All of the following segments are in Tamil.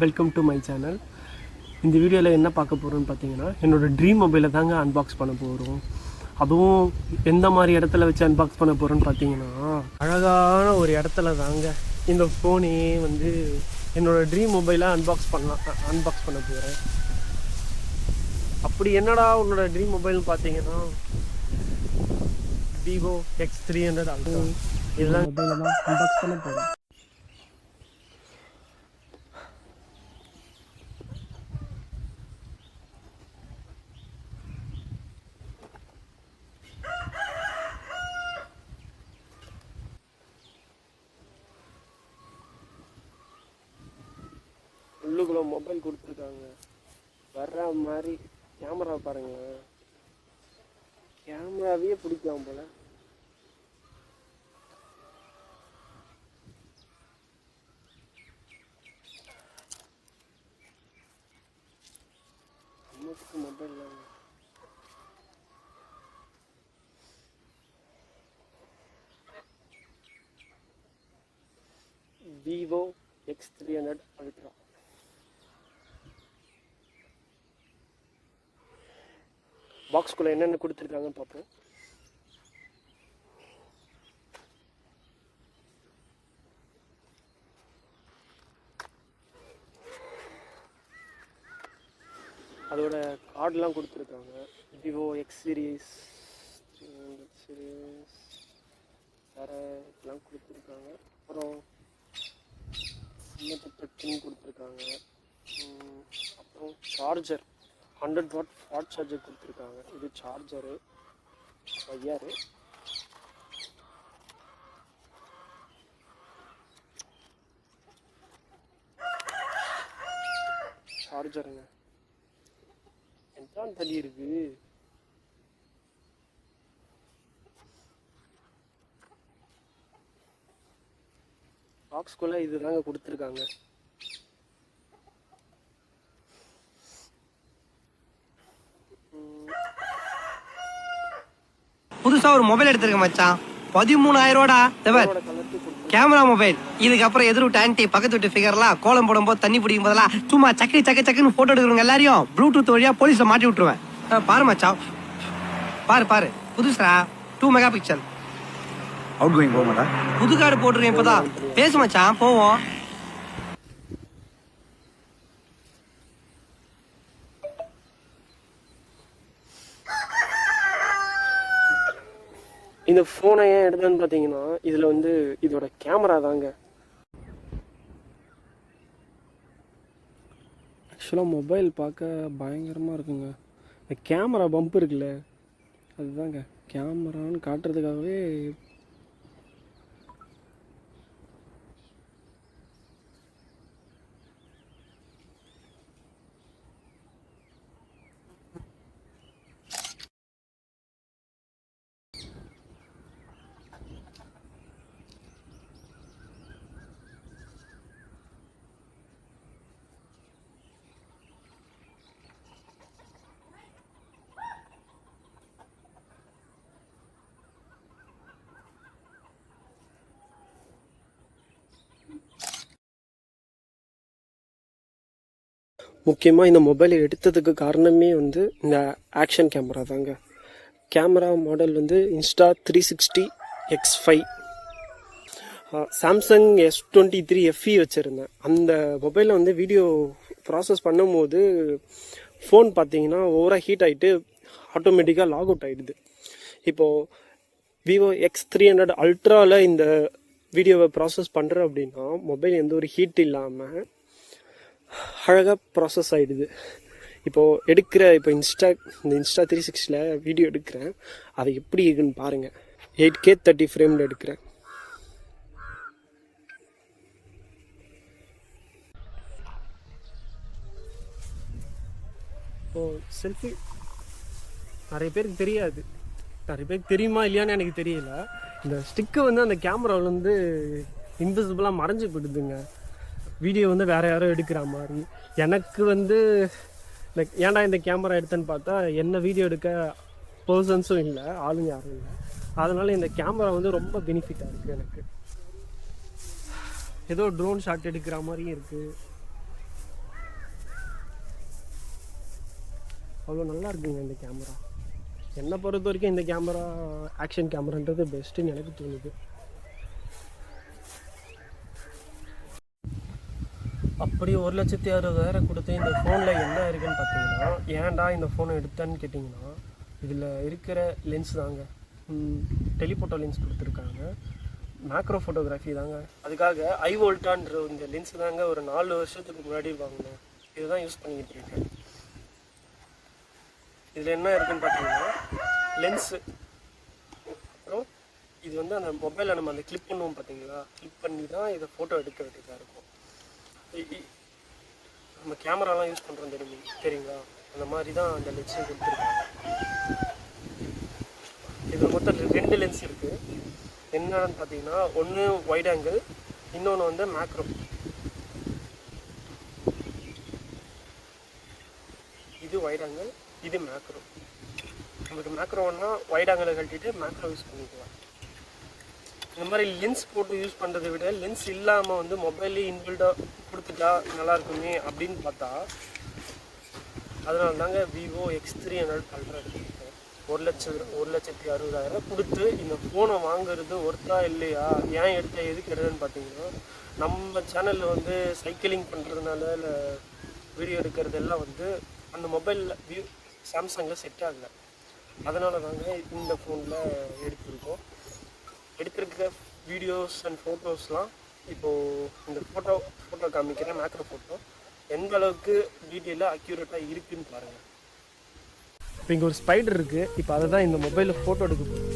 Welcome to my channel. இந்த வீடியோவில் என்ன பார்க்க போகிறோன்னு பார்த்தீங்கன்னா, என்னோடய ட்ரீம் மொபைலை தாங்க அன்பாக்ஸ் பண்ண போகிறோம். அதுவும் எந்த மாதிரி இடத்துல வச்சு அன்பாக்ஸ் பண்ண போகிறோன்னு பார்த்தீங்கன்னா, அழகான ஒரு இடத்துல தாங்க இந்த ஃபோனே வந்து என்னோடய ட்ரீம் மொபைலை அன்பாக்ஸ் பண்ண போகிறேன். அப்படி என்னடா உன்னோட ட்ரீம் மொபைல்னு பார்த்தீங்கன்னா, விவோ X300 Ultra. இதெல்லாம் மொபைலை தான் அன்பாக்ஸ் பண்ண போகிறேன். உள்ளுக்குள்ள மொபைல் கொடுத்துருக்காங்க. வர்ற மாதிரி கேமரா பாருங்க, கேமராவே பிடிக்கலாம் போல. நமக்கு மொபைல் விவோ X300 Ultra. பாக்ஸ்குள்ளே என்னென்ன கொடுத்துருக்காங்கன்னு பார்ப்போம். அதோட கார்டெலாம் கொடுத்துருக்காங்க. விவோ X சீரீஸ், 300 சீரீஸ் வேறு இதெல்லாம் கொடுத்துருக்காங்க. அப்புறம் சின்ன கொடுத்துருக்காங்க. அப்புறம் சார்ஜர் 100 வாட் ஃபாஸ்ட் சார்ஜர் கொடுத்துருக்காங்க. இது சார்ஜரு ஒயரு. சார்ஜருங்க என்தான் தள்ளி இருக்கு. பாக்ஸ்குள்ள இதுதாங்க கொடுத்துருக்காங்க. புதுசா ஒரு மொபைல் எடுத்திருக்க மச்சான், 13,000 ரூபாடா. Camera mobile. இதுக்கப்புறம் எதிர் விட்டு ஆன்டி பக்கத்து விட்டு ஃபிகர்லாம் கோலம் போடும்போது தண்ணி பிடிக்கும் போதெல்லாம் சும்மா சக்குன்னு போட்டோ எடுக்கிறவங்க எல்லாரையும் ப்ளூடூத் வழியா போலீஸ்ல மாட்டி விட்டுருவேன். பாரு மச்சான், பாரு புதுசா 2 மெகா பிக்சல். அவுட் கோயிங் போக மாட்டா. புது கார்டு போட்டுருக்கேன் இப்பதான். பேசு மச்சான், போவோம். இந்த ஃபோனை ஏன் எடுத்தேன்னு பார்த்தீங்கன்னா, இதில் வந்து இதோட கேமரா தாங்க. ஆக்சுவலாக மொபைல் பார்க்க பயங்கரமாக இருக்குங்க. இந்த கேமரா பம்ப் இருக்குல்ல, அதுதாங்க கேமரான்னு காட்டுறதுக்காகவே. முக்கியமாக இந்த மொபைலை எடுத்ததுக்கு காரணமே வந்து இந்த ஆக்ஷன் கேமரா தாங்க. கேமரா மாடல் வந்து Insta360 X5. Samsung S23 FE வச்சுருந்தேன். அந்த மொபைலில் வந்து வீடியோ ப்ராசஸ் பண்ணும்போது ஃபோன் பார்த்தீங்கன்னா ஓவராக ஹீட் ஆகிட்டு ஆட்டோமேட்டிக்காக லாக் அவுட் ஆகிடுது. இப்போது விவோ X300 அல்ட்ராவில் இந்த வீடியோவை ப்ராசஸ் பண்ணுறேன் அப்படின்னா மொபைல் எந்த ஒரு ஹீட் இல்லாமல் அழகாக ப்ராசஸ் ஆகிடுது. இப்போது இப்போ Insta360 வீடியோ எடுக்கிறேன். அது எப்படி இருக்குன்னு பாருங்கள். 8K 30 ஃப்ரேமில் எடுக்கிறேன். இப்போது செல்ஃபி நிறைய பேருக்கு தெரியாது, நிறைய பேருக்கு தெரியுமா இல்லையான்னு எனக்கு தெரியல. இந்த ஸ்டிக்கு வந்து அந்த கேமராவில் வந்து இன்விசிபிளாக மறைஞ்சு போயிடுதுங்க. வீடியோ வந்து வேறு யாரோ எடுக்கிற மாதிரி. எனக்கு வந்து ஏன்டா இந்த கேமரா எடுத்தேன்னு பார்த்தா, என்ன வீடியோ எடுக்க பர்சன்ஸும் இல்லை, ஆளுங்க யாரும் இல்லை. அதனால் இந்த கேமரா வந்து ரொம்ப பெனிஃபிட்டாக இருக்குது எனக்கு. ஏதோ ட்ரோன் ஷாட் எடுக்கிற மாதிரியும் இருக்குது. அவ்வளோ நல்லா இருக்குங்க இந்த கேமரா. என்னை பொறுத்த வரைக்கும் இந்த கேமரா ஆக்ஷன் கேமரான்றது பெஸ்ட்டுன்னு எனக்கு தோணுது. அப்படி 1,60,000 கொடுத்து இந்த ஃபோனில் என்ன இருக்குதுன்னு பார்த்தீங்கன்னா, ஏன்டா இந்த ஃபோனை எடுத்தேன்னு கேட்டிங்கன்னா, இதில் இருக்கிற லென்ஸ் தாங்க. டெலிஃபோட்டோ லென்ஸ் கொடுத்துருக்காங்க, மேக்ரோ ஃபோட்டோகிராஃபி தாங்க. அதுக்காக ஐவோல்டான்ற இந்த லென்ஸ் தாங்க ஒரு 4 வருஷத்துக்கு முன்னாடி வாங்கினேன். இதுதான் யூஸ் பண்ணிக்கிட்டு இருக்கேன். இதில் என்ன இருக்குதுன்னு பார்த்தீங்கன்னா லென்ஸு, அப்புறம் இது வந்து அந்த மொபைலில் நம்ம அந்த கிளிப் பண்ணுவோம் பார்த்தீங்களா, கிளிப் பண்ணி தான் இதை ஃபோட்டோ எடுக்க வேண்டியதாக இருக்கும். நம்ம கேமராலாம் யூஸ் பண்ணுறோம் தெரியுங்களா, அந்த மாதிரி தான் அந்த லென்ஸும் கொடுத்துருக்காங்க. இதில் மொத்தம் 2 லென்ஸ் இருக்குது. என்னன்னு பார்த்தீங்கன்னா, ஒன்று வைட் ஆங்கிள், இன்னொன்று வந்து மேக்ரோ. இது வைட் ஆங்கிள், இது மேக்ரோ. நமக்கு மேக்ரோன்னா வைட் ஆங்கிளை கழட்டிட்டு மேக்ரோ யூஸ் பண்ணிக்கலாம். இந்த மாதிரி லென்ஸ் போட்டு யூஸ் பண்ணுறதை விட லென்ஸ் இல்லாமல் வந்து மொபைல்லே இன்பில்டாக கொடுத்துட்டா நல்லாயிருக்குமே அப்படின்னு பார்த்தா, அதனால தாங்க விவோ X300 அல்ட்ரா எடுத்துக்கிட்டேன். 1,60,000 கொடுத்து இந்த ஃபோனை வாங்குறது ஒர்த்தா இல்லையா, ஏன் எடுத்த எதுக்கு எடுறதுன்னு பார்த்தீங்கன்னா, நம்ம சேனலில் வந்து சைக்கிளிங் பண்ணுறதுனால இல்லை வீடியோ எடுக்கிறது எல்லாம் வந்து அந்த மொபைலில் சாம்சங்கில் செட் ஆகலை. அதனால தாங்க இந்த ஃபோனில் எடுத்திருக்க வீடியோஸ் அண்ட் ஃபோட்டோஸ்லாம் இப்போது இந்த ஃபோட்டோ காமிக்கிற மேக்ரோ ஃபோட்டோ எந்த அளவுக்கு டீட்டெயிலாக அக்யூரேட்டாக இருக்குதுன்னு பாருங்கள். இப்போ இங்கே ஒரு ஸ்பைடர் இருக்குது. இப்போ அதை தான் இந்த மொபைலில் ஃபோட்டோ எடுக்க போகிறோம்.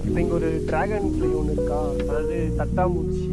இப்போ இங்கே ஒரு ட்ராகன் ஃப்ளை ஒன்று இருக்கா, அதாவது தட்டாம்பூச்சி.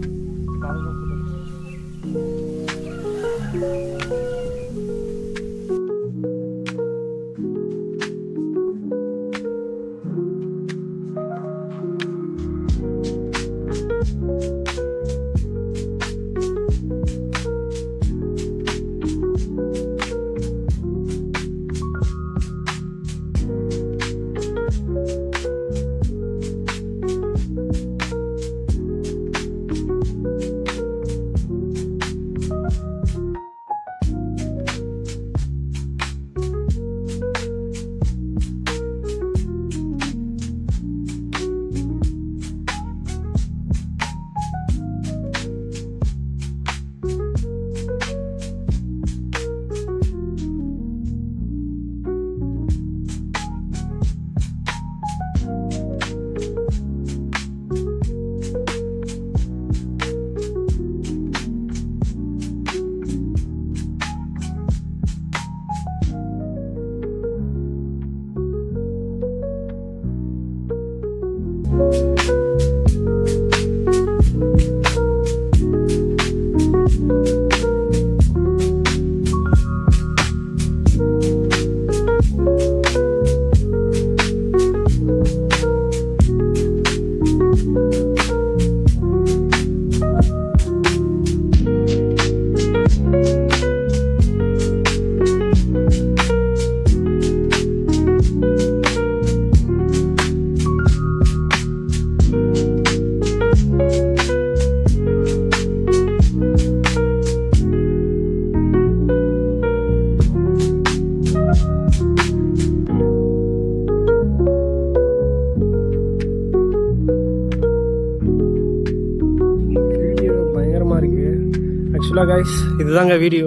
ஆக்சுவலாக கைஸ் இதுதாங்க வீடியோ.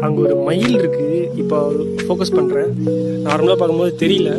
அங்கே ஒரு மயில் இருக்குது. இப்போ ஃபோக்கஸ் பண்ணுறேன். நார்மலாக பார்க்கும்போது தெரியல.